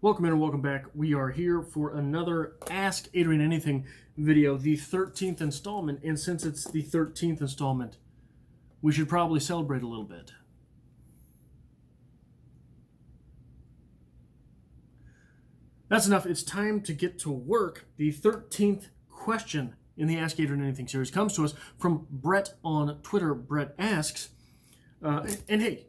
Welcome in and welcome back. We are here for another Ask Adrian Anything video, the 13th installment, and since it's the 13th installment, we should probably celebrate a little bit. That's enough. It's time to get to work. The 13th question in the Ask Adrian Anything series comes to us from Brett on Twitter. Brett asks, and hey,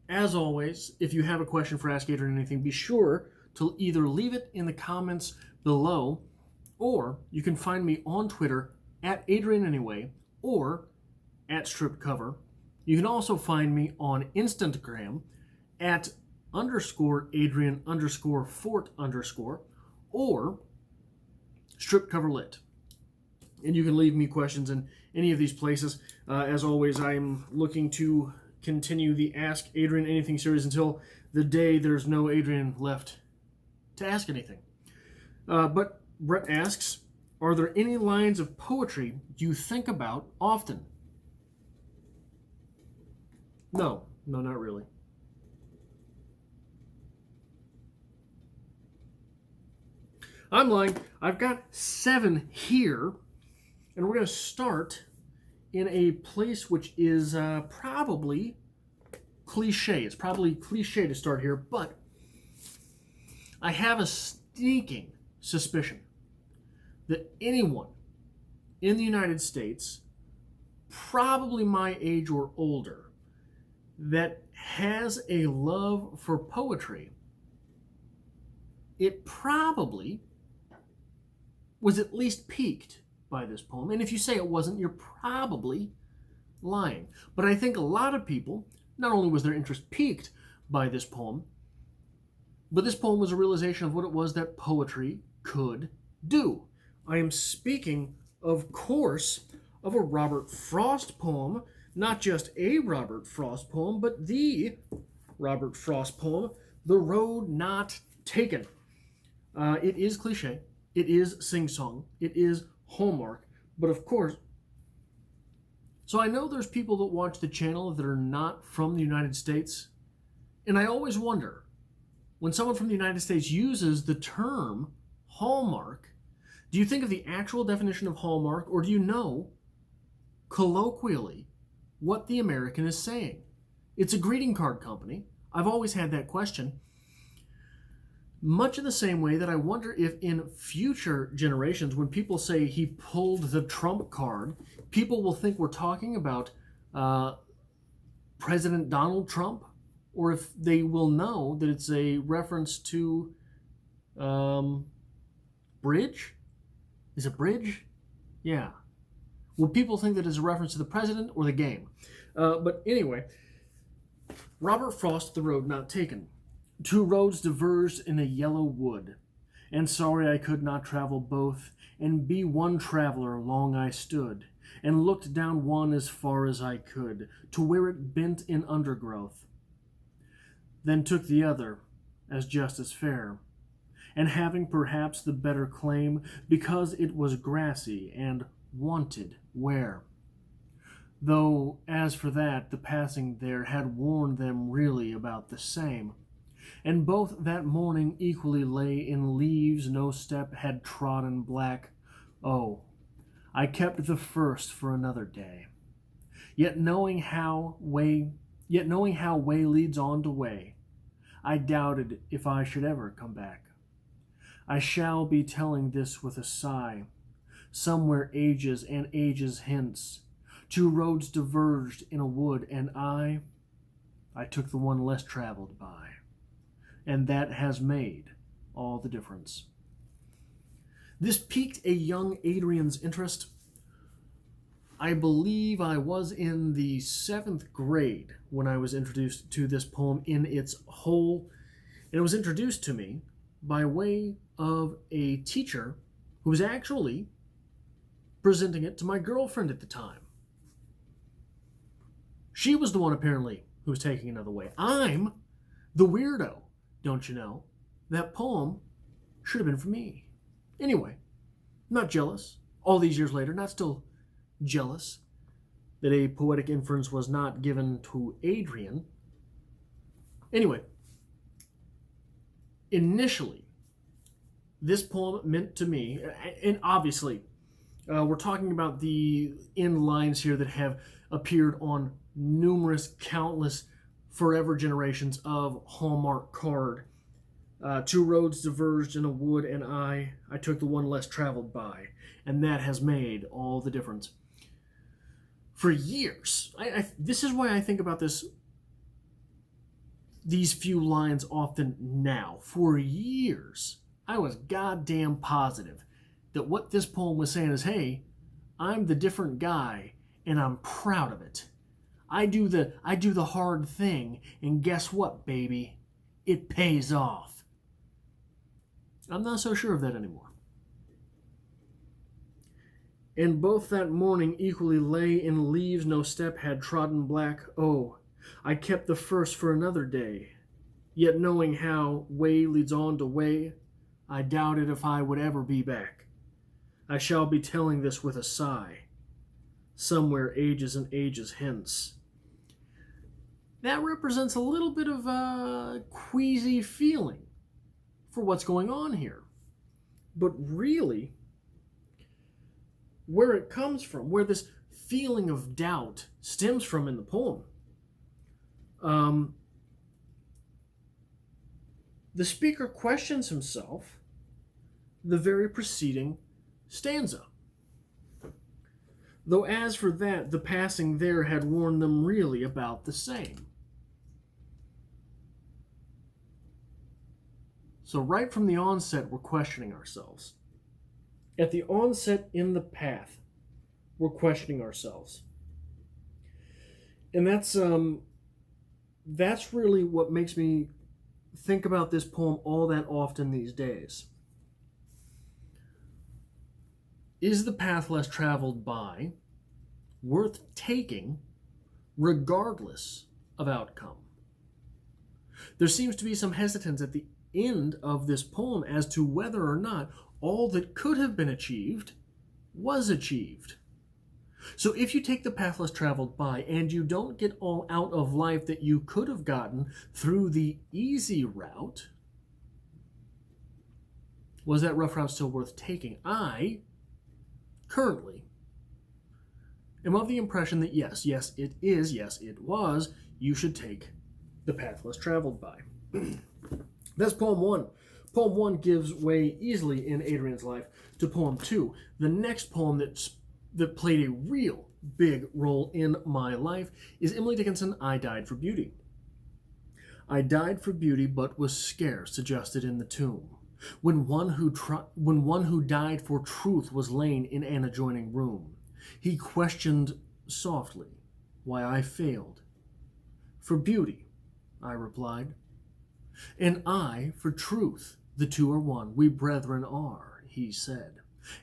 as always, if you have a question for Ask Adrian Anything, be sure to either leave it in the comments below, or you can find me on Twitter at Adrian Anyway or at Stripped Cover. You can also find me on Instagram at _Adrian_Fort_ or Stripped Cover Lit. And you can leave me questions in any of these places. As always, I'm looking to continue the Ask Adrian Anything series until the day there's no Adrian left to ask anything. But Brett asks, are there any lines of poetry you think about often? No, not really. I'm lying. I've got 7 here, and we're going to start in a place which is probably cliche. It's probably cliche to start here, but I have a sneaking suspicion that anyone in the United States, probably my age or older, that has a love for poetry, it probably was at least piqued by this poem. And if you say it wasn't, you're probably lying. But I think a lot of people, not only was their interest piqued by this poem, but this poem was a realization of what it was that poetry could do. I am speaking, of course, of a Robert Frost poem, not just a Robert Frost poem, but the Robert Frost poem, The Road Not Taken. It is cliche, it is sing-song, it is Hallmark, but of course, so I know there's people that watch the channel that are not from the United States, and I always wonder, when someone from the United States uses the term Hallmark, do you think of the actual definition of Hallmark, or do you know, colloquially, what the American is saying? It's a greeting card company. I've always had that question. Much in the same way that I wonder if in future generations, when people say he pulled the Trump card, people will think we're talking about President Donald Trump, or if they will know that it's a reference to Bridge? Is it Bridge? Yeah. Will people think that it's a reference to the president or the game? But anyway, Robert Frost, The Road Not Taken. 2 roads diverged in a yellow wood, and sorry I could not travel both, and be one traveler long I stood, and looked down one as far as I could, to where it bent in undergrowth. Then took the other, as just as fair, and having perhaps the better claim, because it was grassy and wanted wear. Though, as for that, the passing there had warned them really about the same. And both that morning equally lay in leaves no step had trodden black. Oh, I kept the first for another day. Yet knowing how way leads on to way, I doubted if I should ever come back. I shall be telling this with a sigh. Somewhere ages and ages hence, 2 roads diverged in a wood, and I took the one less traveled by. And that has made all the difference. This piqued a young Adrian's interest. I believe I was in the 7th grade when I was introduced to this poem in its whole. And it was introduced to me by way of a teacher who was actually presenting it to my girlfriend at the time. She was the one, apparently, who was taking another way. I'm the weirdo. Don't you know? That poem should have been for me. Anyway, not jealous. All these years later, not still jealous that a poetic inference was not given to Adrian. Anyway, Initially, this poem meant to me, and obviously, we're talking about the end lines here that have appeared on numerous, countless, forever generations of Hallmark card. Two roads diverged in a wood, and I took the one less traveled by, and that has made all the difference. For years, this is why I think about these few lines often now. For years, I was goddamn positive that what this poem was saying is, hey, I'm the different guy, and I'm proud of it. I do the hard thing, and guess what, baby? It pays off. I'm not so sure of that anymore. And both that morning equally lay in leaves no step had trodden black. Oh, I kept the first for another day. Yet knowing how way leads on to way, I doubted if I would ever be back. I shall be telling this with a sigh, somewhere ages and ages hence. That represents a little bit of a queasy feeling for what's going on here. But really, where it comes from, where this feeling of doubt stems from in the poem, the speaker questions himself the very preceding stanza. Though as for that, the passing there had warned them really about the same. So right from the onset, we're questioning ourselves. At the onset in the path, we're questioning ourselves. And that's really what makes me think about this poem all that often these days. Is the path less traveled by worth taking regardless of outcome? There seems to be some hesitance at the end of this poem as to whether or not all that could have been achieved was achieved. So if you take the path less traveled by and you don't get all out of life that you could have gotten through the easy route, was that rough route still worth taking? I currently am of the impression that yes, it is, yes, it was, you should take the path less traveled by. That's poem 1. Poem 1 gives way easily in Adrian's life to poem 2. The next poem that played a real big role in my life is Emily Dickinson, I Died for Beauty. I died for beauty, but was scarce adjusted in the tomb. When one who died for truth was lain in an adjoining room, he questioned softly why I failed. For beauty, I replied, and I for truth. The two are one, we brethren are, he said.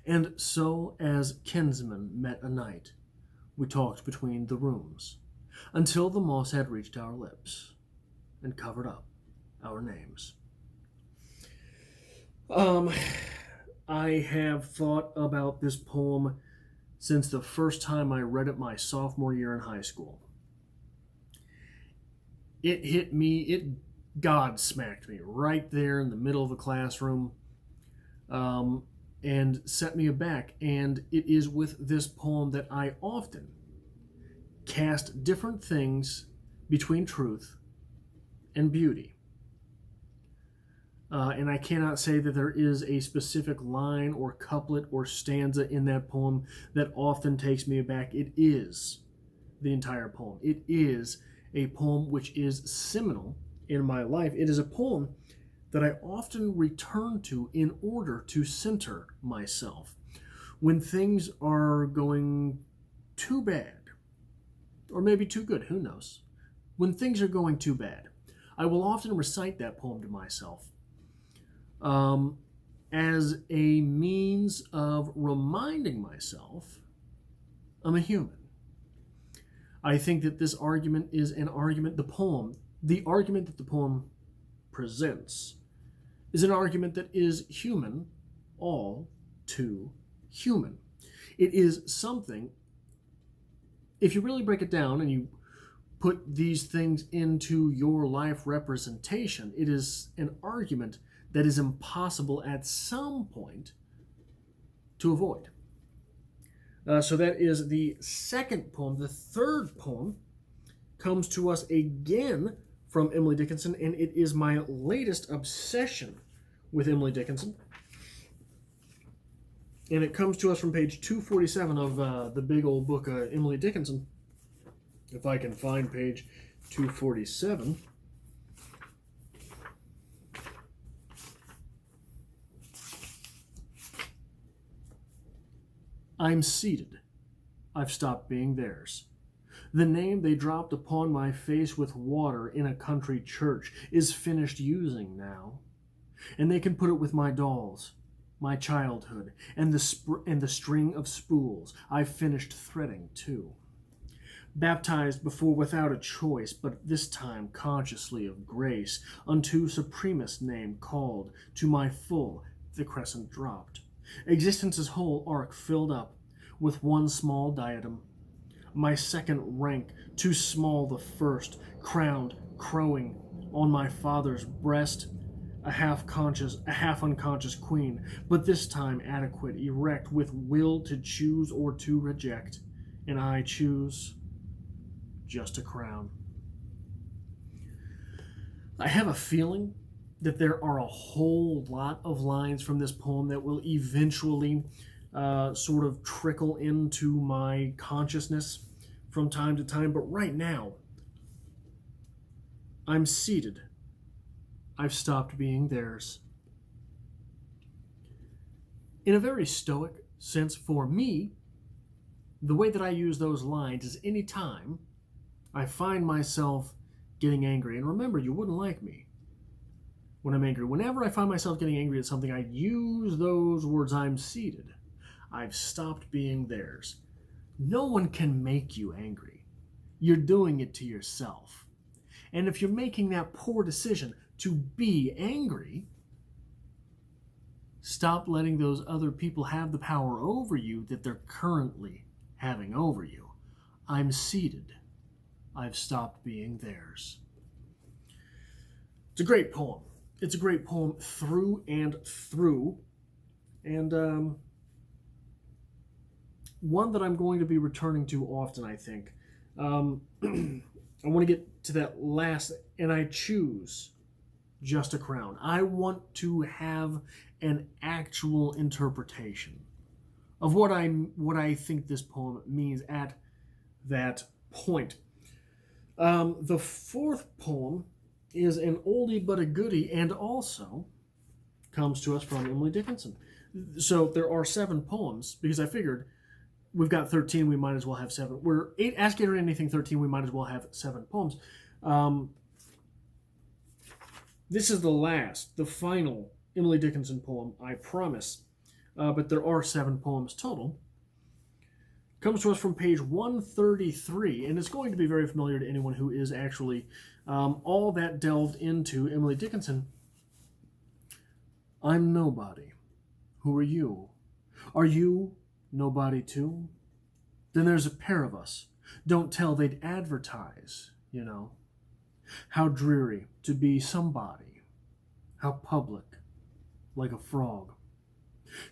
And so as kinsmen met a night, we talked between the rooms, until the moss had reached our lips and covered up our names. I have thought about this poem since the first time I read it my sophomore year in high school. It hit me, it God smacked me right there in the middle of the classroom, and set me aback. And it is with this poem that I often cast different things between truth and beauty. And I cannot say that there is a specific line or couplet or stanza in that poem that often takes me aback. It is the entire poem. It is a poem which is seminal in my life. It is a poem that I often return to in order to center myself. When things are going too bad, or maybe too good, who knows? When things are going too bad, I will often recite that poem to myself as a means of reminding myself I'm a human. I think that this argument is an argument, the argument that the poem presents is an argument that is human, all too human. It is something, if you really break it down and you put these things into your life representation. It is an argument that is impossible at some point to avoid. So that is the second poem. The third poem comes to us again from Emily Dickinson, and it is my latest obsession with Emily Dickinson. And it comes to us from page 247 of the big old book, Emily Dickinson. If I can find page 247. I'm seated. I've stopped being theirs. The name they dropped upon my face with water in a country church is finished using now. And they can put it with my dolls, my childhood, and the string of spools I've finished threading too. Baptized before without a choice, but this time consciously of grace, unto supremest name called, to my full the crescent dropped. Existence's whole arc filled up with one small diadem. My second rank, too small the first, crowned, crowing on my father's breast, a half unconscious queen, but this time adequate, erect, with will to choose or to reject. And I choose just a crown. I have a feeling that there are a whole lot of lines from this poem that will eventually sort of trickle into my consciousness from time to time, but right now, I'm seated. I've stopped being theirs. In a very stoic sense for me, the way that I use those lines is any time I find myself getting angry. And remember, you wouldn't like me when I'm angry. Whenever I find myself getting angry at something, I use those words. I'm seated. I've stopped being theirs. No one can make you angry. You're doing it to yourself. And if you're making that poor decision to be angry, stop letting those other people have the power over you that they're currently having over you. I'm seated. I've stopped being theirs. It's a great poem. It's a great poem through and through. And one that I'm going to be returning to often, I think. I want to get to that last, and I choose just a crown. I want to have an actual interpretation of what I think this poem means at that point. The fourth poem is an oldie but a goodie, and also comes to us from Emily Dickinson. So there are 7 poems, because I figured we've got 13, we might as well have 7. We're 8, Ask It or Anything 13, we might as well have 7 poems. This is the final Emily Dickinson poem, I promise. But there are 7 poems total. Comes to us from page 133, and it's going to be very familiar to anyone who is actually all that delved into Emily Dickinson. I'm nobody. Who are you? Are you nobody too? Then there's a pair of us. Don't tell they'd advertise, you know. How dreary to be somebody. How public, like a frog.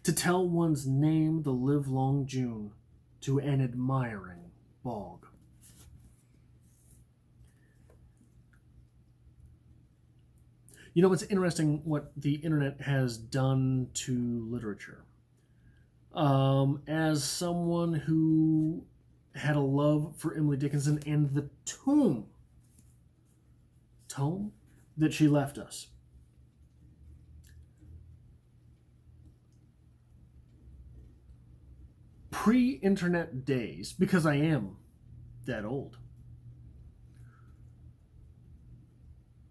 To tell one's name the livelong June to an admiring bog. You know, it's interesting what the internet has done to literature. As someone who had a love for Emily Dickinson and the tome that she left us, pre-internet days, because I am that old,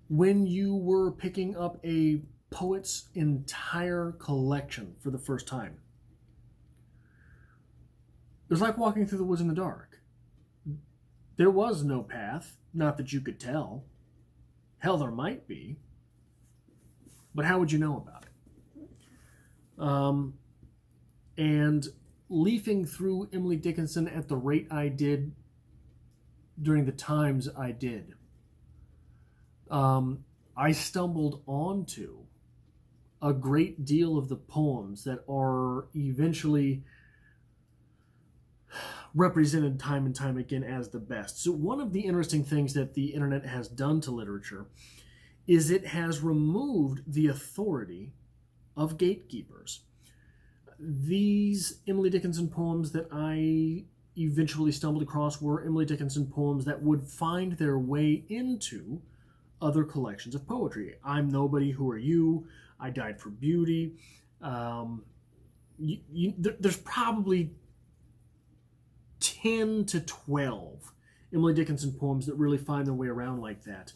when you were picking up a poet's entire collection for the first time, it was like walking through the woods in the dark. There was no path, not that you could tell. Hell, there might be, but how would you know about it? And leafing through Emily Dickinson at the rate I did during the times I did, I stumbled onto a great deal of the poems that are eventually represented time and time again as the best. So one of the interesting things that the internet has done to literature is it has removed the authority of gatekeepers. These Emily Dickinson poems that I eventually stumbled across were Emily Dickinson poems that would find their way into other collections of poetry. I'm Nobody, Who Are You? I Died for Beauty. There's probably 10 to 12 Emily Dickinson poems that really find their way around like that.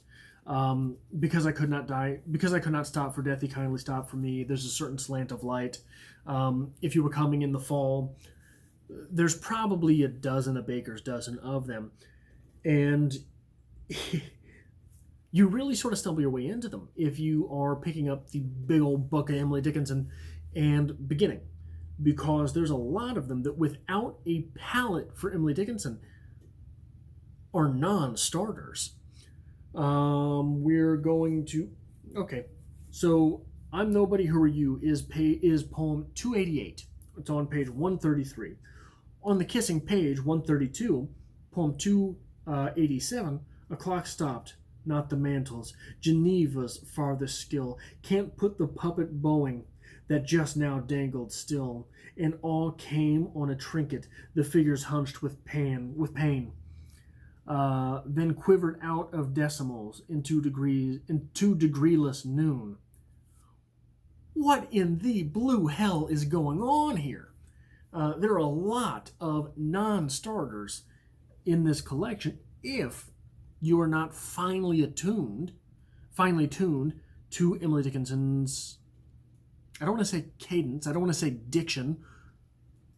Because I could not die, because I could not stop for death, he kindly stopped for me. There's a certain slant of light. If you were coming in the fall, there's probably a baker's dozen of them. And you really sort of stumble your way into them if you are picking up the big old book of Emily Dickinson and beginning. Because there's a lot of them that without a palette for Emily Dickinson are non-starters. We're going to... Okay, so I'm Nobody, Who Are You is poem 288. It's on page 133. On the kissing page, 132, poem 287, a clock stopped, not the mantles. Geneva's farthest skill can't put the puppet bowing that just now dangled still, and all came on a trinket, the figures hunched with pain. Then quivered out of decimals into degreeless noon. What in the blue hell is going on here? There are a lot of non-starters in this collection if you are not finely tuned to Emily Dickinson's, I don't want to say cadence, I don't want to say diction,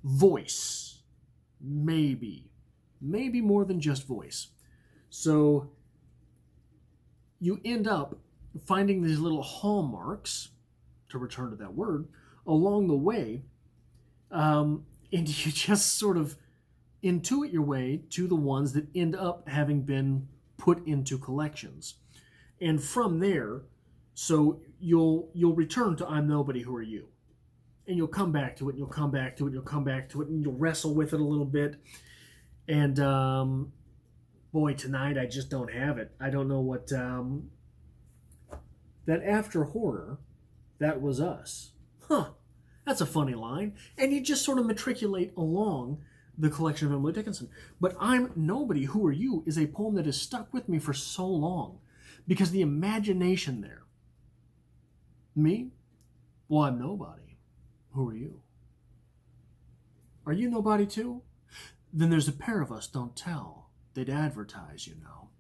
voice. Maybe more than just voice. So you end up finding these little hallmarks, to return to that word, along the way, and you just sort of intuit your way to the ones that end up having been put into collections. And from there, so you'll return to I'm Nobody, Who Are You? And you'll come back to it, and you'll come back to it, and you'll come back to it, and you'll wrestle with it a little bit. And boy, tonight I just don't have it. I don't know what... that after horror, that was us. Huh, that's a funny line. And you just sort of matriculate along the collection of Emily Dickinson. But I'm Nobody, Who Are You? Is a poem that has stuck with me for so long. Because the imagination there. Me? Well, I'm nobody. Who are you? Are you nobody too? Then there's a pair of us, don't tell. They'd advertise, you know.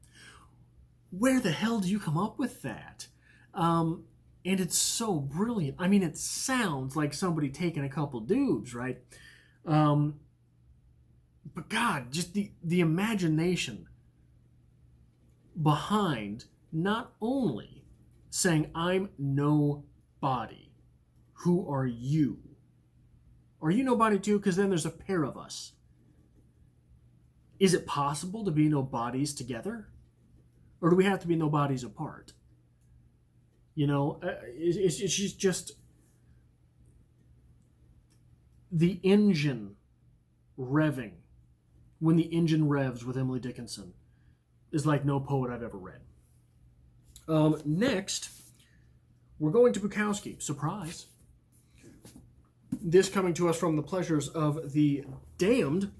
Where the hell do you come up with that? And it's so brilliant. I mean, it sounds like somebody taking a couple dubs, right? But God, just the imagination behind not only saying, I'm nobody. Who are you? Are you nobody too? Because then there's a pair of us. Is it possible to be nobodies together? Or do we have to be nobodies apart? You know, it's just the engine revving. When the engine revs with Emily Dickinson is like no poet I've ever read. Next, we're going to Bukowski. Surprise. This coming to us from The Pleasures of the Damned.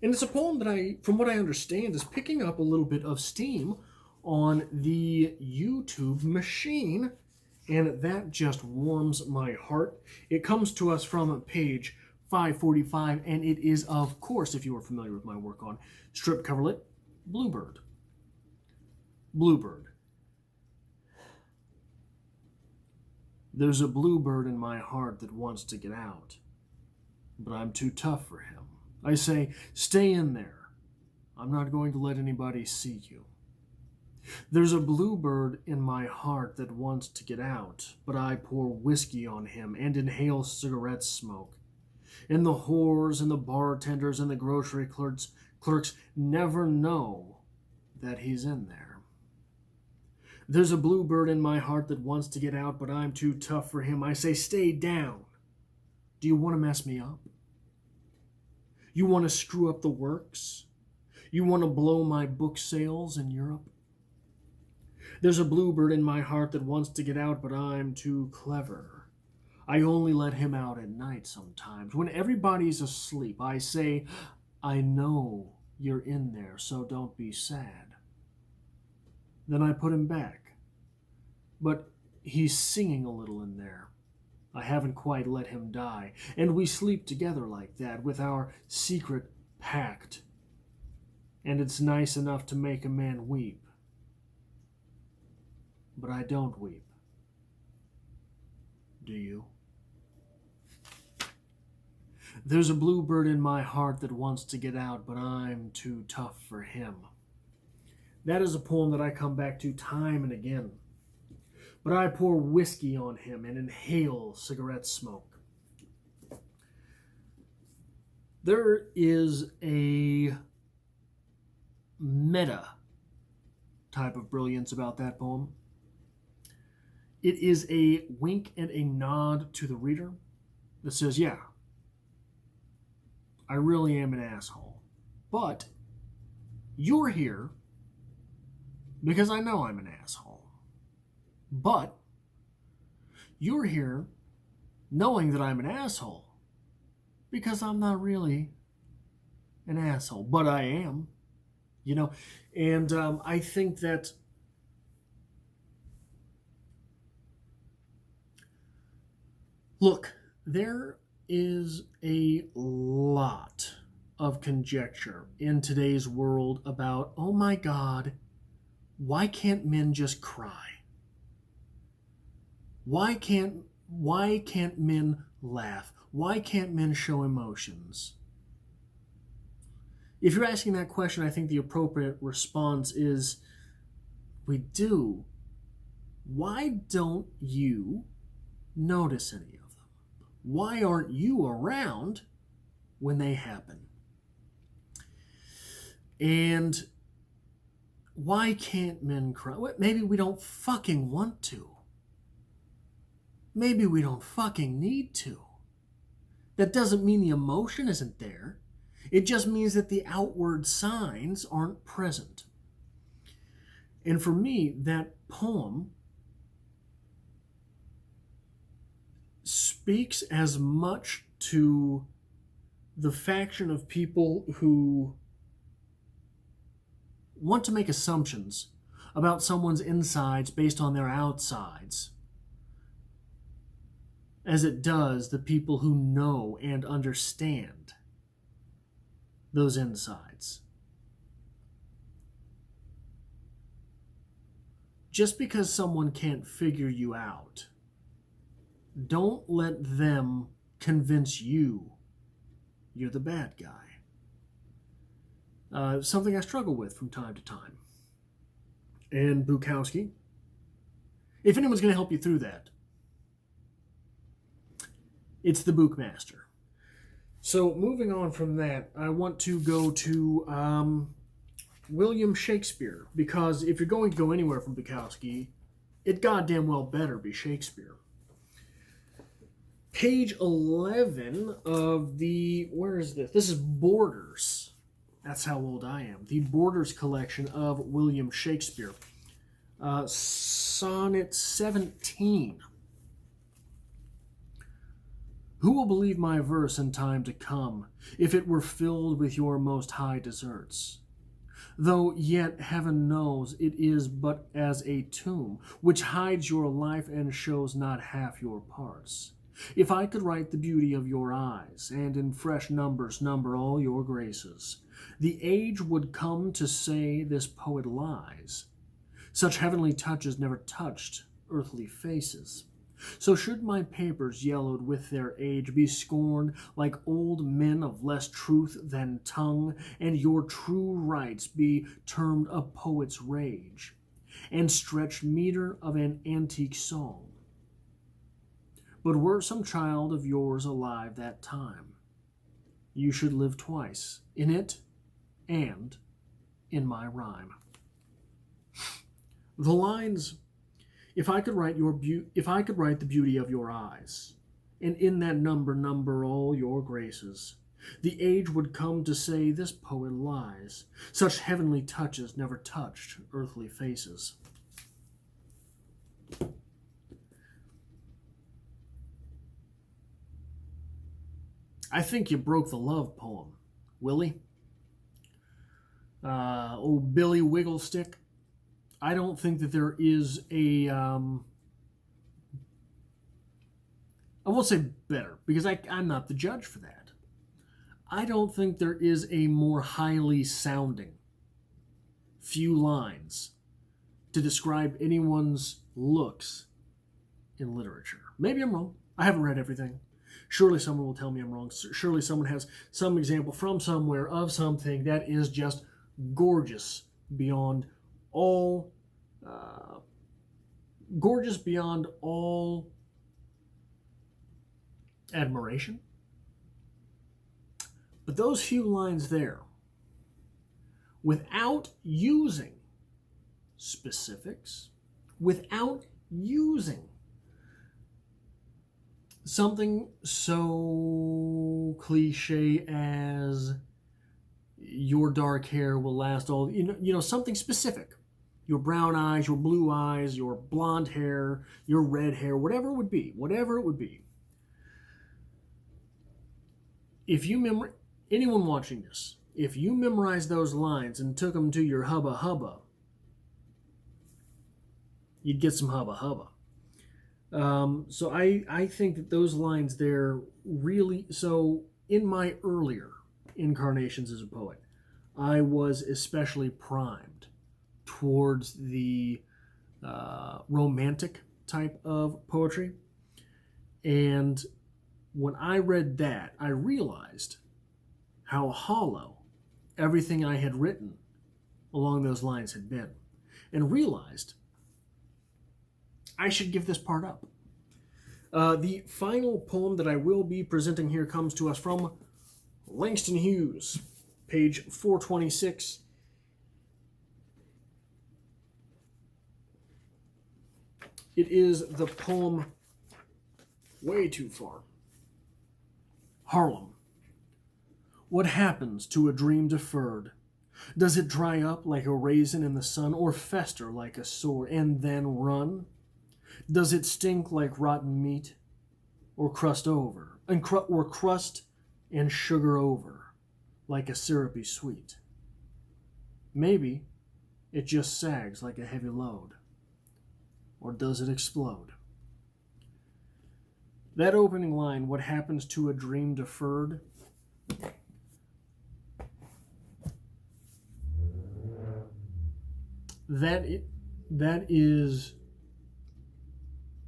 And it's a poem that from what I understand, is picking up a little bit of steam on the YouTube machine, and that just warms my heart. It comes to us from page 545, and it is, of course, if you are familiar with my work on strip coverlet, Bluebird. Bluebird. There's a bluebird in my heart that wants to get out, but I'm too tough for him. I say, stay in there. I'm not going to let anybody see you. There's a bluebird in my heart that wants to get out, but I pour whiskey on him and inhale cigarette smoke. And the whores and the bartenders and the grocery clerks Clerks never know that he's in there. There's a bluebird in my heart that wants to get out, but I'm too tough for him. I say, stay down. Do you want to mess me up? You want to screw up the works? You want to blow my book sales in Europe? There's a bluebird in my heart that wants to get out, but I'm too clever. I only let him out at night sometimes. When everybody's asleep, I say, I know you're in there, so don't be sad. Then I put him back. But he's singing a little in there. I haven't quite let him die. And we sleep together like that, with our secret pact. And it's nice enough to make a man weep. But I don't weep. Do you? There's a bluebird in my heart that wants to get out, but I'm too tough for him. That is a poem that I come back to time and again. But I pour whiskey on him and inhale cigarette smoke. There is a meta type of brilliance about that poem. It is a wink and a nod to the reader that says, yeah, I really am an asshole. But you're here because I know I'm an asshole. But you're here knowing that I'm an asshole because I'm not really an asshole. But I am, And I think that look, there is a lot of conjecture in today's world about, oh my God, why can't men just cry? Why can't men laugh? Why can't men show emotions? If you're asking that question, I think the appropriate response is, we do. Why don't you notice any of them? Why aren't you around when they happen? And why can't men cry? Well, maybe we don't fucking want to. Maybe we don't fucking need to. That doesn't mean the emotion isn't there. It just means that the outward signs aren't present. And for me, that poem speaks as much to the faction of people who want to make assumptions about someone's insides based on their outsides, as it does the people who know and understand those insides. Just because someone can't figure you out, don't let them convince you you're the bad guy. Something I struggle with from time to time. And Bukowski, if anyone's going to help you through that, it's the Bookmaster. So moving on from that, I want to go to William Shakespeare, because if you're going to go anywhere from Bukowski, it goddamn well better be Shakespeare. Page 11 of the, where is this? This is Borders. That's how old I am. The Borders collection of William Shakespeare. Sonnet 17. Who will believe my verse in time to come, if it were filled with your most high deserts? Though yet heaven knows it is but as a tomb, which hides your life and shows not half your parts. If I could write the beauty of your eyes, and in fresh numbers number all your graces, the age would come to say this poet lies. Such heavenly touches never touched earthly faces. So should my papers, yellowed with their age, be scorned like old men of less truth than tongue, and your true rights be termed a poet's rage, and stretched meter of an antique song. But were some child of yours alive that time, you should live twice, in it and in my rhyme. The lines, if I could write the beauty of your eyes, and in that number all your graces, the age would come to say this poet lies. Such heavenly touches never touched earthly faces. I think you broke the love poem, Willie. Old Billy Wigglestick. I don't think that there is a... I won't say better, because I'm not the judge for that. I don't think there is a more highly sounding few lines to describe anyone's looks in literature. Maybe I'm wrong. I haven't read everything. Surely someone will tell me I'm wrong. Surely someone has some example from somewhere of something that is just gorgeous beyond all admiration. But those few lines there, without using specifics, without using something so cliche as your dark hair will last all, something specific. Your brown eyes, your blue eyes, your blonde hair, your red hair, whatever it would be. If you anyone watching this, if you memorize those lines and took them to your hubba hubba, you'd get some hubba hubba. So I think that those lines there really, so in my earlier incarnations as a poet, I was especially primed towards the romantic type of poetry. And when I read that, I realized how hollow everything I had written along those lines had been, and realized I should give this part up. The final poem that I will be presenting here comes to us from Langston Hughes, page 426. It is the poem Way Too Far. Harlem. What happens to a dream deferred? Does it dry up like a raisin in the sun, or fester like a sore and then run? Does it stink like rotten meat, or crust and sugar over like a syrupy sweet? Maybe it just sags like a heavy load, or does it explode? That opening line, what happens to a dream deferred? That is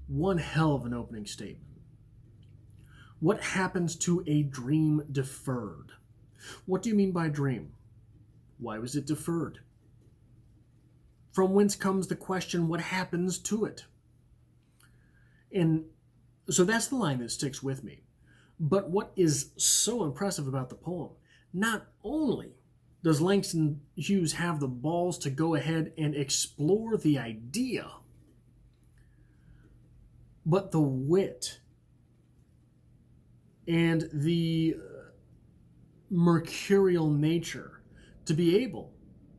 one hell of an opening statement. What happens to a dream deferred? What do you mean by dream? Why was it deferred? From whence comes the question, what happens to it? And so that's the line that sticks with me. But what is so impressive about the poem, not only does Langston Hughes have the balls to go ahead and explore the idea, but the wit and the mercurial nature to be able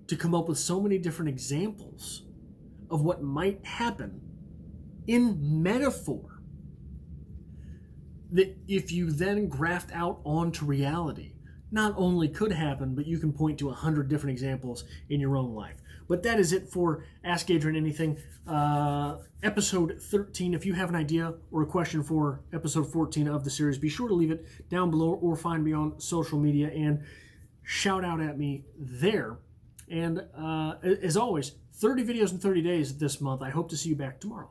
to come up with so many different examples of what might happen in metaphor that if you then graft out onto reality, not only could happen, but you can point to 100 different examples in your own life. But that is it for Ask Adrian Anything, episode 13. If you have an idea or a question for episode 14 of the series, be sure to leave it down below or find me on social media and shout out at me there. And as always, 30 videos in 30 days this month. I hope to see you back tomorrow.